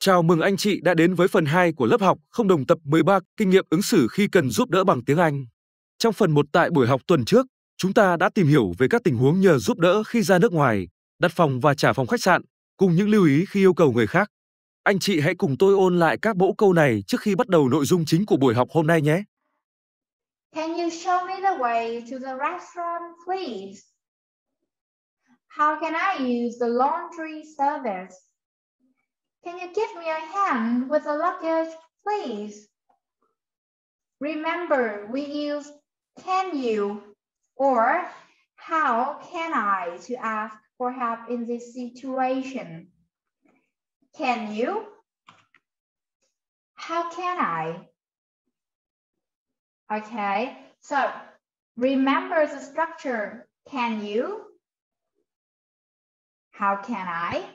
Chào mừng anh chị đã đến với phần 2 của lớp học không đồng tập 13 Kinh nghiệm ứng xử khi cần giúp đỡ bằng tiếng Anh. Trong phần 1 tại buổi học tuần trước, chúng ta đã tìm hiểu về các tình huống nhờ giúp đỡ khi ra nước ngoài, đặt phòng và trả phòng khách sạn, cùng những lưu ý khi yêu cầu người khác. Anh chị hãy cùng tôi ôn lại các mẫu câu này trước khi bắt đầu nội dung chính của buổi học hôm nay nhé. Can you show me the way to the restaurant, please? How can I use the laundry service? Can you give me a hand with the luggage, please? Remember, we use can you or how can I to ask for help in this situation. Can you? How can I? Okay, so remember the structure. Can you? How can I?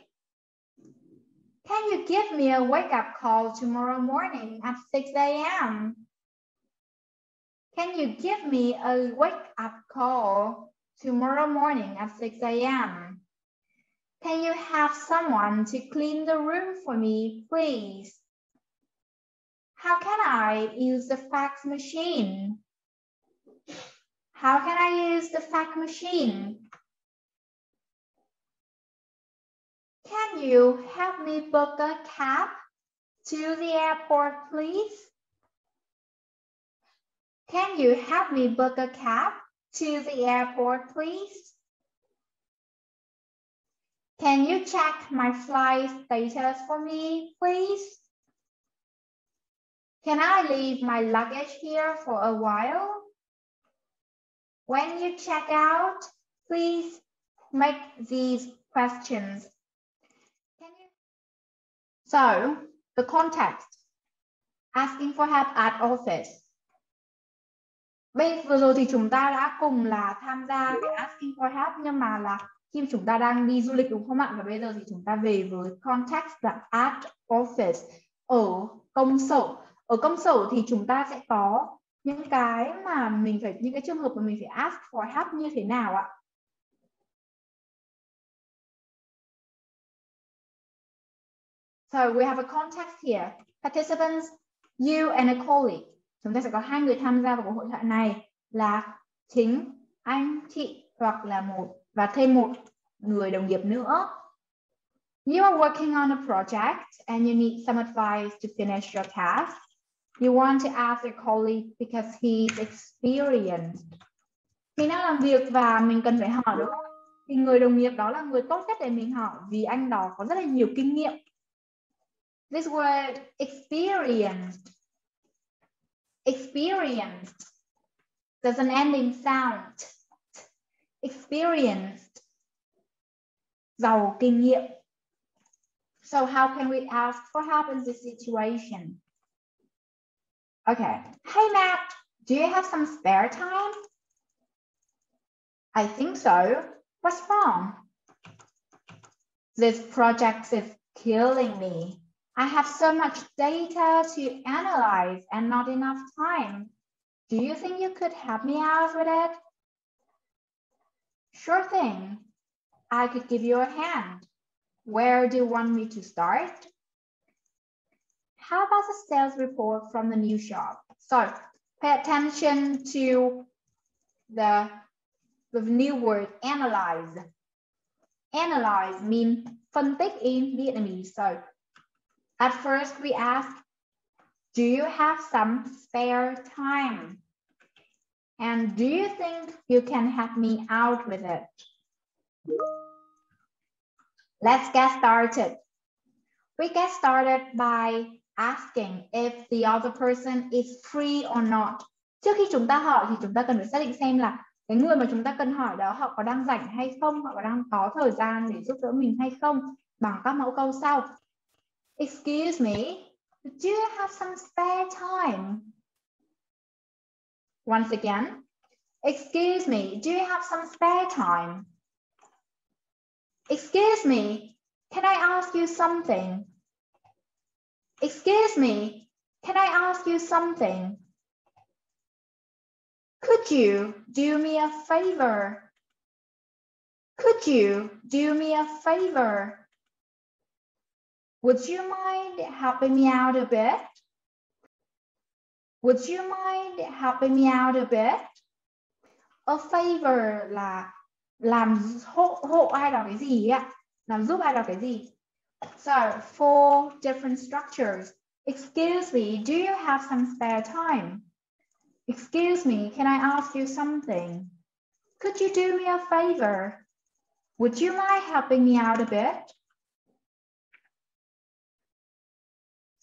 Can you give me a wake-up call tomorrow morning at 6 a.m.? Can you give me a wake-up call tomorrow morning at 6 a.m.? Can you have someone to clean the room for me, please? How can I use the fax machine? How can I use the fax machine? Can you help me book a cab to the airport, please? Can you help me book a cab to the airport, please? Can you check my flight status for me, please? Can I leave my luggage here for a while? When you check out, please make these questions. So, the context, asking for help at office. Vừa rồi thì chúng ta đã cùng là tham gia cái asking for help, nhưng mà là khi chúng ta đang đi du lịch, đúng không ạ? Và bây giờ thì chúng ta về với context là at office, ở công sở. Ở công sở thì chúng ta sẽ có những cái mà những cái trường hợp mà mình phải ask for help như thế nào ạ? So we have a context here. Participants, you and a colleague. Chúng ta sẽ có hai người tham gia vào cuộc hội thoại này là chính anh, chị hoặc là thêm một người đồng nghiệp nữa. You are working on a project and you need some advice to finish your task. You want to ask your colleague because he's experienced. Mình đang làm việc và mình cần phải hỏi, đúng không? Thì người đồng nghiệp đó là người tốt nhất để mình hỏi vì anh đó có rất là nhiều kinh nghiệm. This word experienced, there's an ending sound. Experienced, giàu kinh nghiệm. So how can we ask for help in this situation? Okay. Hey Matt, do you have some spare time? I think so. What's wrong? This project is killing me. I have so much data to analyze and not enough time. Do you think you could help me out with it? Sure thing. I could give you a hand. Where do you want me to start? How about the sales report from the new shop? So pay attention to the new word analyze. Analyze means phân tích in Vietnamese. So at first we ask, do you have some spare time? And do you think you can help me out with it? Let's get started. We get started by asking if the other person is free or not. Trước khi chúng ta hỏi thì chúng ta cần phải xác định xem là cái người mà chúng ta cần hỏi đó họ có đang rảnh hay không, họ có đang có thời gian để giúp đỡ mình hay không, bằng các mẫu câu sau. Excuse me, do you have some spare time? Once again, excuse me, do you have some spare time? Excuse me, can I ask you something? Excuse me, can I ask you something? Could you do me a favor? Could you do me a favor? Would you mind helping me out a bit? Would you mind helping me out a bit? A favor là làm hộ ai đó cái gì ạ? Làm giúp ai đó cái gì? So, 4 different structures. Excuse me, do you have some spare time? Excuse me, can I ask you something? Could you do me a favor? Would you mind helping me out a bit?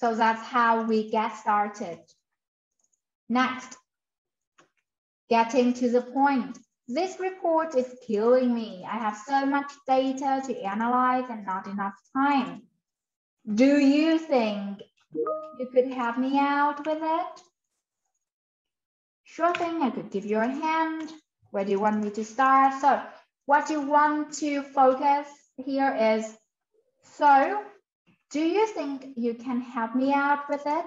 So that's how we get started. Next, getting to the point. This report is killing me. I have so much data to analyze and not enough time. Do you think you could help me out with it? Sure thing, I could give you a hand. Where do you want me to start? So, what you want to focus here is, so, do you think you can help me out with it?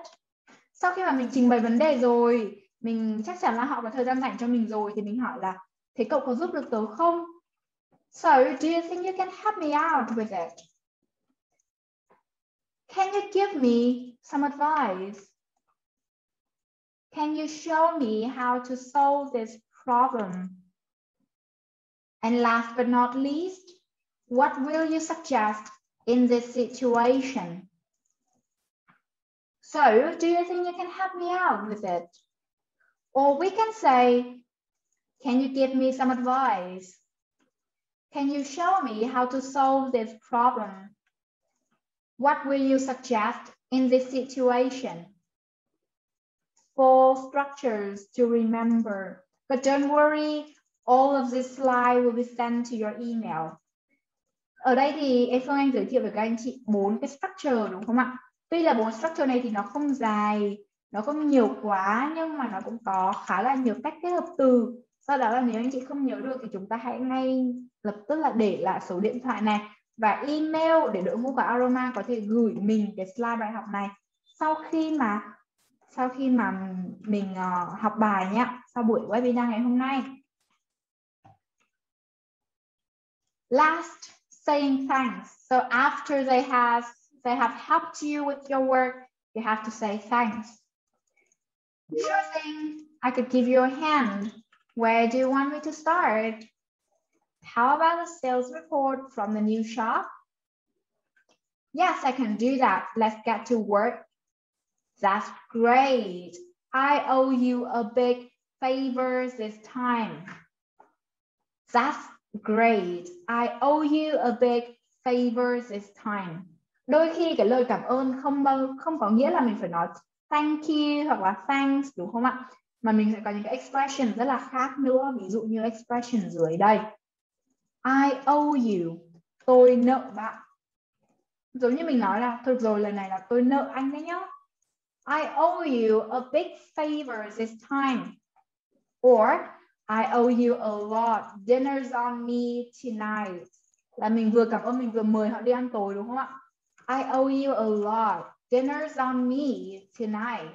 Sau khi mà mình trình bày vấn đề rồi, mình chắc chắn là họ có thời gian rảnh cho mình rồi, thì mình hỏi là, thế cậu có giúp được tớ không? So, do you think you can help me out with it? Can you give me some advice? Can you show me how to solve this problem? And last but not least, what will you suggest in this situation? So, do you think you can help me out with it? Or we can say, can you give me some advice? Can you show me how to solve this problem? What will you suggest in this situation? 4 structures to remember. But don't worry, all of this slide will be sent to your email. Ở đây thì em Phương Anh giới thiệu với các anh chị 4 cái structure đúng không ạ? Tuy là 4 structure này thì nó không dài, nó không nhiều quá, nhưng mà nó cũng có khá là nhiều cách kết hợp từ. Sau đó là nếu anh chị không nhớ được thì chúng ta hãy ngay lập tức là để lại số điện thoại này và email để đội ngũ của AROMA có thể gửi mình cái slide bài học này sau khi mà mình học bài nhé, sau buổi webinar ngày hôm nay. Last, saying thanks. So after they have helped you with your work, you have to say thanks. Sure thing, I could give you a hand. Where do you want me to start? How about a sales report from the new shop? Yes, I can do that. Let's get to work. That's great. I owe you a big favor this time. That's great. I owe you a big favor this time. Đôi khi cái lời cảm ơn không có nghĩa là mình phải nói thank you hoặc là thanks đúng không ạ? Mà mình sẽ có những cái expression rất là khác nữa. Ví dụ như expression dưới đây. I owe you. Tôi nợ bạn. Giống như mình nói là thôi rồi, lần này là tôi nợ anh đấy nhá. I owe you a big favor this time. Or I owe you a lot. Dinner's on me tonight. Là mình vừa cảm ơn, mình vừa mời họ đi ăn tối đúng không ạ? I owe you a lot. Dinner's on me tonight.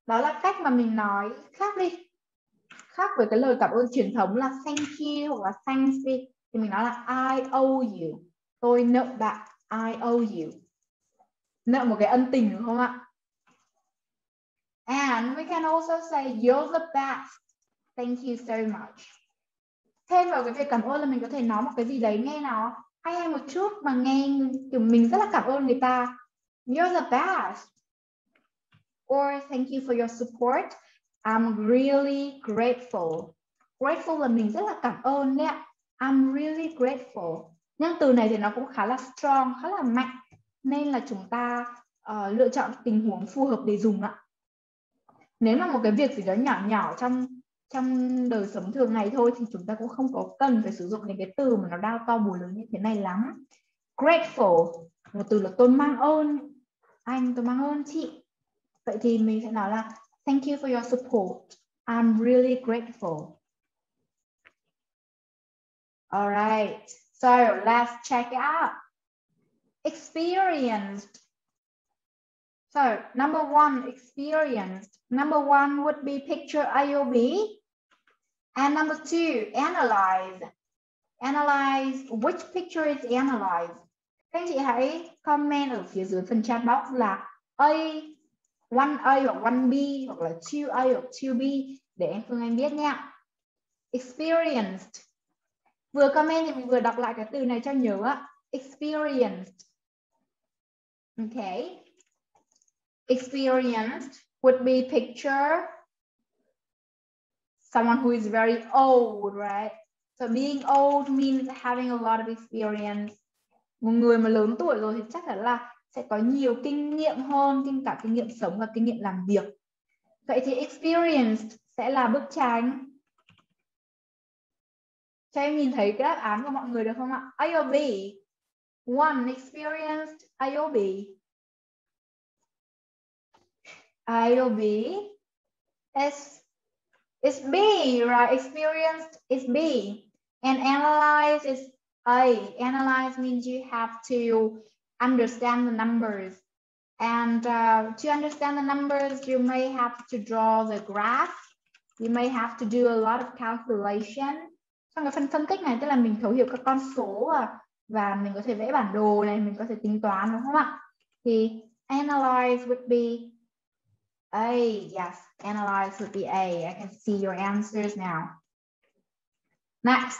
Đó là cách mà mình nói khác đi. Khác với cái lời cảm ơn truyền thống là thank you hoặc là thanks đi. Thì mình nói là I owe you. Tôi nợ bạn. I owe you. Nợ một cái ân tình đúng không ạ? And we can also say you're the best. Thank you so much. Thêm vào cái việc cảm ơn là mình có thể nói một cái gì đấy nghe nó hay hay một chút mà nghe kiểu mình rất là cảm ơn người ta. You're the best. Or thank you for your support. I'm really grateful. Grateful là mình rất là cảm ơn đấy ạ. I'm really grateful. Nhưng từ này thì nó cũng khá là strong, khá là mạnh. Nên là chúng ta lựa chọn tình huống phù hợp để dùng ạ. Nếu mà một cái việc gì đó nhỏ nhỏ trong đời sống thường ngày thôi thì chúng ta cũng không có cần phải sử dụng những cái từ mà nó đao to búa lớn như thế này lắm. Grateful, một từ là tôi mang ơn anh, tôi mang ơn chị. Vậy thì mình sẽ nói là thank you for your support. I'm really grateful. Alright, so let's check it out. Experienced. So number 1, experienced. Number 1 would be picture IOB. And number 2, analyze. Analyze, which picture is analyzed? Các anh chị hãy comment ở phía dưới phần chat box là A, 1A hoặc 1B hoặc là 2A hoặc 2B để em Phương Anh biết nha. Experienced. Vừa comment thì mình vừa đọc lại cái từ này cho nhớ á. Experienced. Okay. Experienced would be picture someone who is very old, right? So being old means having a lot of experience. Một người mà lớn tuổi rồi thì chắc chắn là sẽ có nhiều kinh nghiệm hơn, cả kinh nghiệm sống và kinh nghiệm làm việc. Vậy thì experienced sẽ là bức tranh. Cho em nhìn thấy cái đáp án của mọi người được không ạ? A or B? One, experienced, A or B? A or B? It's B, right? Experienced is B. And analyze is A. Analyze means you have to understand the numbers. And to understand the numbers, you may have to draw the graph. You may have to do a lot of calculation. Trong cái phần phân tích này tức là mình thấu hiểu các con số và mình có thể vẽ bản đồ này, mình có thể tính toán đúng không ạ? Thì analyze would be A. Yes, analyze would be A. I can see your answers now. Next,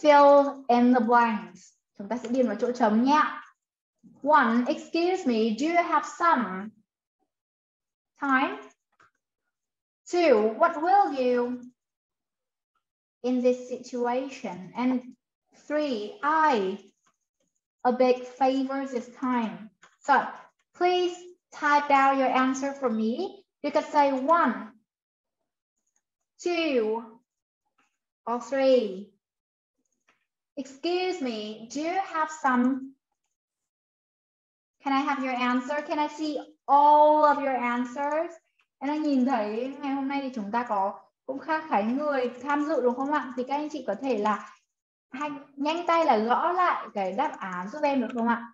fill in the blanks. Chúng ta sẽ điền vào chỗ trống nhé. One, excuse me, do you have some time? Two, what will you in this situation? And three, a big favor this time. So please type down your answer for me. You can say 1, 2, or 3. Excuse me, do you have some? Can I have your answer? Can I see all of your answers? Em đã nhìn thấy ngày hôm nay thì chúng ta có cũng khá người tham dự đúng không ạ? Thì các anh chị có thể là nhanh tay là gõ lại cái đáp án giúp em được không ạ?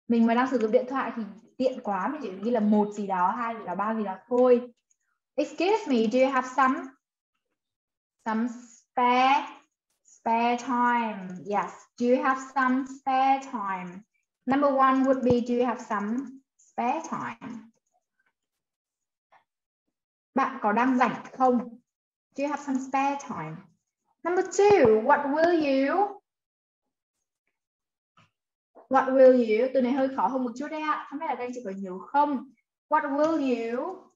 Mình mà đang sử dụng điện thoại thì tiện quá, mình chỉ ghi là 1 gì đó, 2 gì đó, 3 gì đó thôi. Excuse me, do you have some spare time? Yes, do you have some spare time? Number 1 would be, do you have some spare time? Bạn có đang rảnh không? Do you have some spare time? Number 2, what will you? What will you? Từ này hơi khó hơn một chút đấy ạ. Không biết là các anh chị có nhớ không? What will you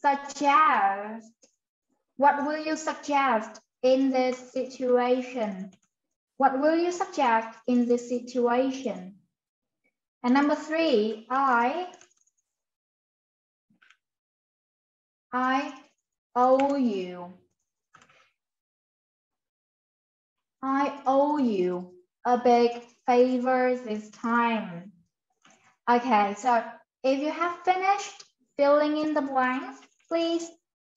suggest? What will you suggest in this situation? What will you suggest in this situation? And number 3, I owe you. I owe you a big favor this time. Okay, so if you have finished filling in the blanks, please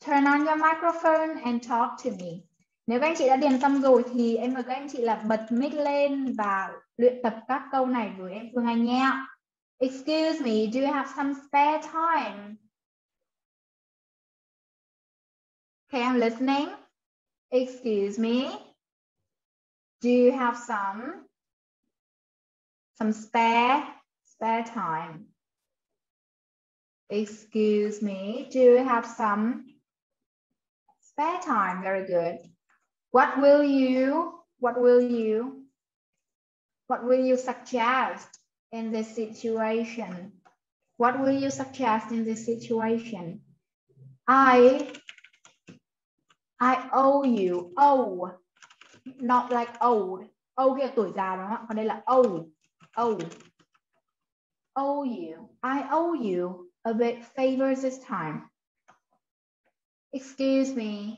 turn on your microphone and talk to me. Nếu các anh chị đã điền xong rồi thì em mời các anh chị là bật mic lên và luyện tập các câu này với em Phương Anh nhé. Excuse me, do you have some spare time? Okay, I'm listening. Excuse me. Do you have some spare time? Excuse me, do you have some spare time? Very good. What will you suggest in this situation? What will you suggest in this situation? I owe you. Oh, not like old. Old kia tuổi già đúng không ạ? Còn đây là owe. Owe you. I owe you a big favor this time. Excuse me.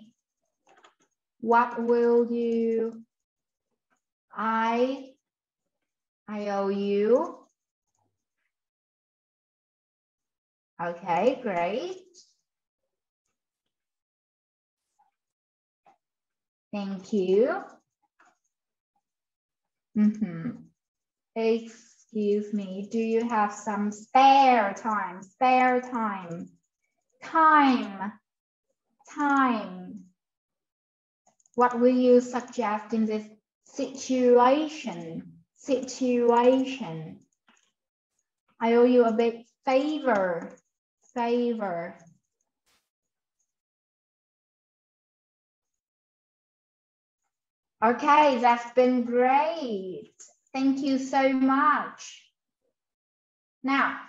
What will you? I owe you. Okay, great. Thank you. Excuse me, do you have some spare time? Spare time. Time. What will you suggest in this situation, situation. I owe you a big favor, favor. Okay, that's been great. Thank you so much. Now,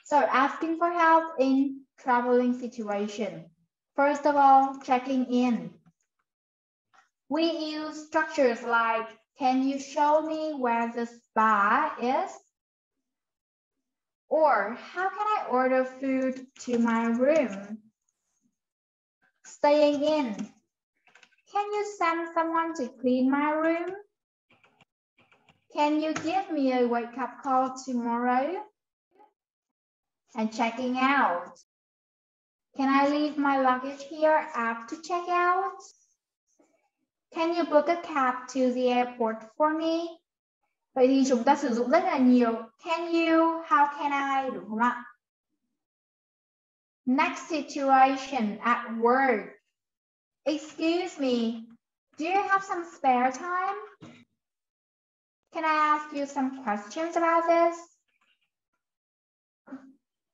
so asking for help in traveling situation. First of all, checking in. We use structures like, can you show me where the spa is? Or how can I order food to my room? Staying in. Can you send someone to clean my room? Can you give me a wake-up call tomorrow? And checking out. Can I leave my luggage here after checkout? Can you book a cab to the airport for me? Vậy thì chúng ta sử dụng rất là nhiều can you, how can I, đúng không ạ? Next situation at work. Excuse me, do you have some spare time? Can I ask you some questions about this?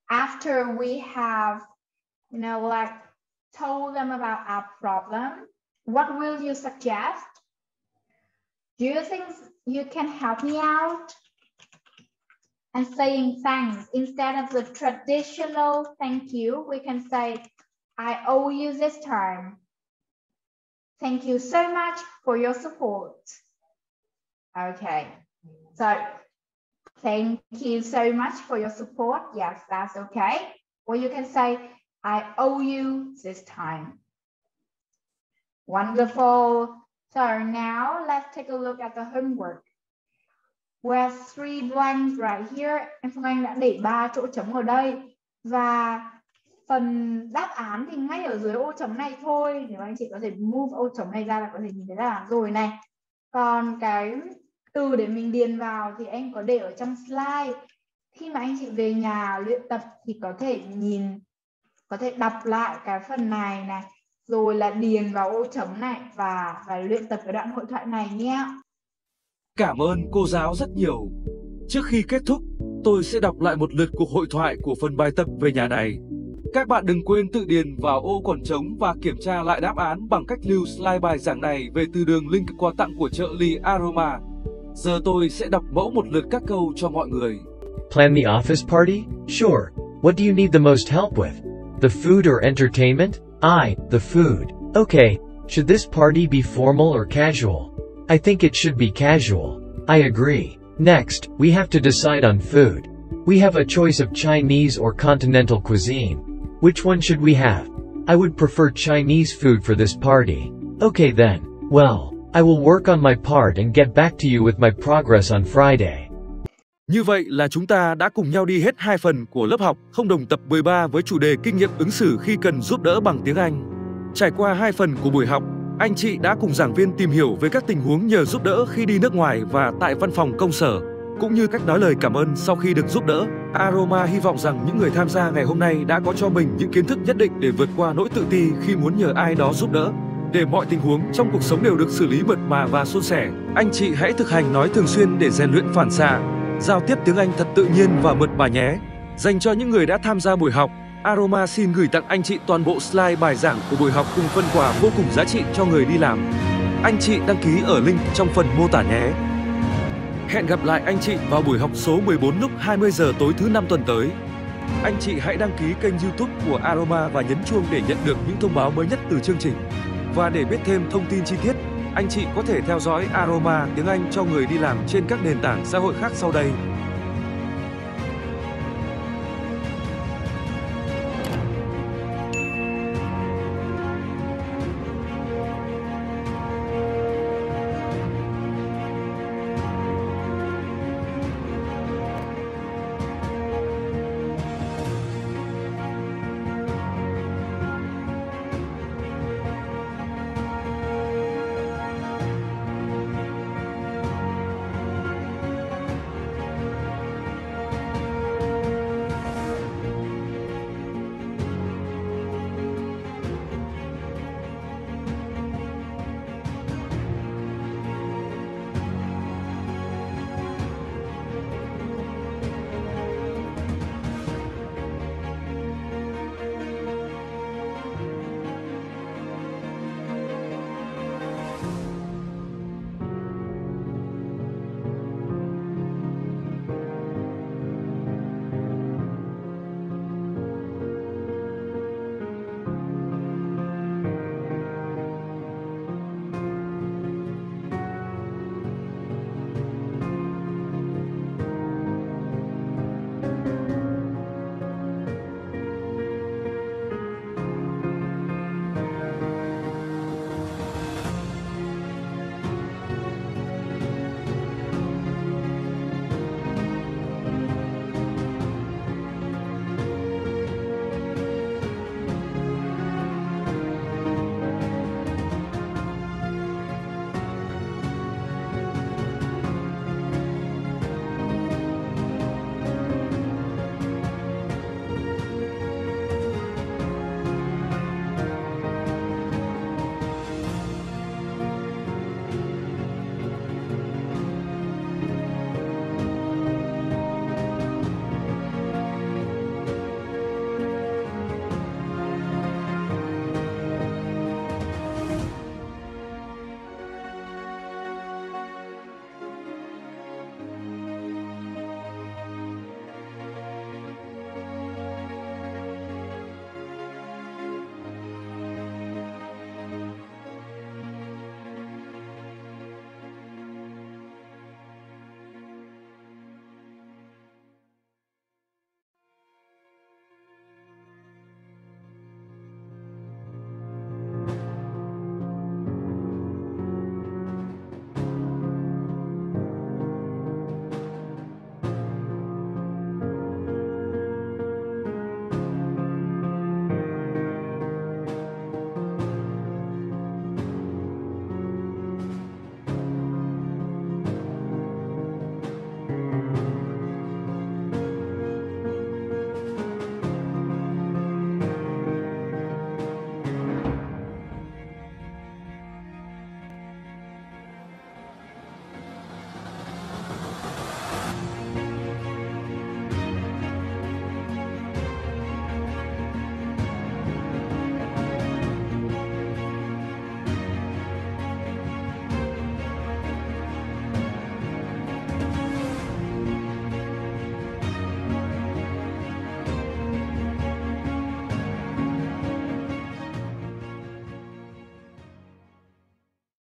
After we have, like told them about our problem, what will you suggest? Do you think you can help me out? And saying thanks, instead of the traditional thank you, we can say, I owe you this time. Thank you so much for your support. Okay, so thank you so much for your support. Yes, that's okay. Or you can say, I owe you this time. Wonderful. So now let's take a look at the homework. We have 3 blanks right here. Em Phương Anh đã để 3 chỗ trống ở đây. Và phần đáp án thì ngay ở dưới ô trống này thôi. Nếu anh chị có thể move ô trống này ra là có thể nhìn thấy đáp án rồi này. Còn cái từ để mình điền vào thì em có để ở trong slide. Khi mà anh chị về nhà luyện tập thì có thể đọc lại cái phần này này. Rồi là điền vào ô trống này và luyện tập cái đoạn hội thoại này nhé. Cảm ơn cô giáo rất nhiều. Trước khi kết thúc, tôi sẽ đọc lại một lượt cuộc hội thoại của phần bài tập về nhà này. Các bạn đừng quên tự điền vào ô còn trống và kiểm tra lại đáp án bằng cách lưu slide bài giảng này về từ đường link quà tặng của trợ lý AROMA. Giờ tôi sẽ đọc mẫu một lượt các câu cho mọi người. Plan the office party? Sure. What do you need the most help with? The food or entertainment? The food. Okay. Should this party be formal or casual? I think it should be casual. I agree. Next, we have to decide on food. We have a choice of Chinese or continental cuisine. Which one should we have? I would prefer Chinese food for this party. Okay then. Well, I will work on my part and get back to you with my progress on Friday. Như vậy là chúng ta đã cùng nhau đi hết 2 phần của lớp học không đồng tập 13 với chủ đề kinh nghiệm ứng xử khi cần giúp đỡ bằng tiếng Anh. Trải qua 2 phần của buổi học, anh chị đã cùng giảng viên tìm hiểu về các tình huống nhờ giúp đỡ khi đi nước ngoài và tại văn phòng công sở, cũng như cách nói lời cảm ơn sau khi được giúp đỡ. AROMA hy vọng rằng những người tham gia ngày hôm nay đã có cho mình những kiến thức nhất định để vượt qua nỗi tự ti khi muốn nhờ ai đó giúp đỡ. Để mọi tình huống trong cuộc sống đều được xử lý mượt mà và suôn sẻ, anh chị hãy thực hành nói thường xuyên để rèn luyện phản xạ, giao tiếp tiếng Anh thật tự nhiên và mượt mà nhé. Dành cho những người đã tham gia buổi học, AROMA xin gửi tặng anh chị toàn bộ slide bài giảng của buổi học cùng phân quà vô cùng giá trị cho người đi làm. Anh chị đăng ký ở link trong phần mô tả nhé. Hẹn gặp lại anh chị vào buổi học số 14 lúc 20 giờ tối thứ 5 tuần tới. Anh chị hãy đăng ký kênh YouTube của AROMA và nhấn chuông để nhận được những thông báo mới nhất từ chương trình. Và để biết thêm thông tin chi tiết, anh chị có thể theo dõi AROMA tiếng Anh cho người đi làm trên các nền tảng xã hội khác sau đây.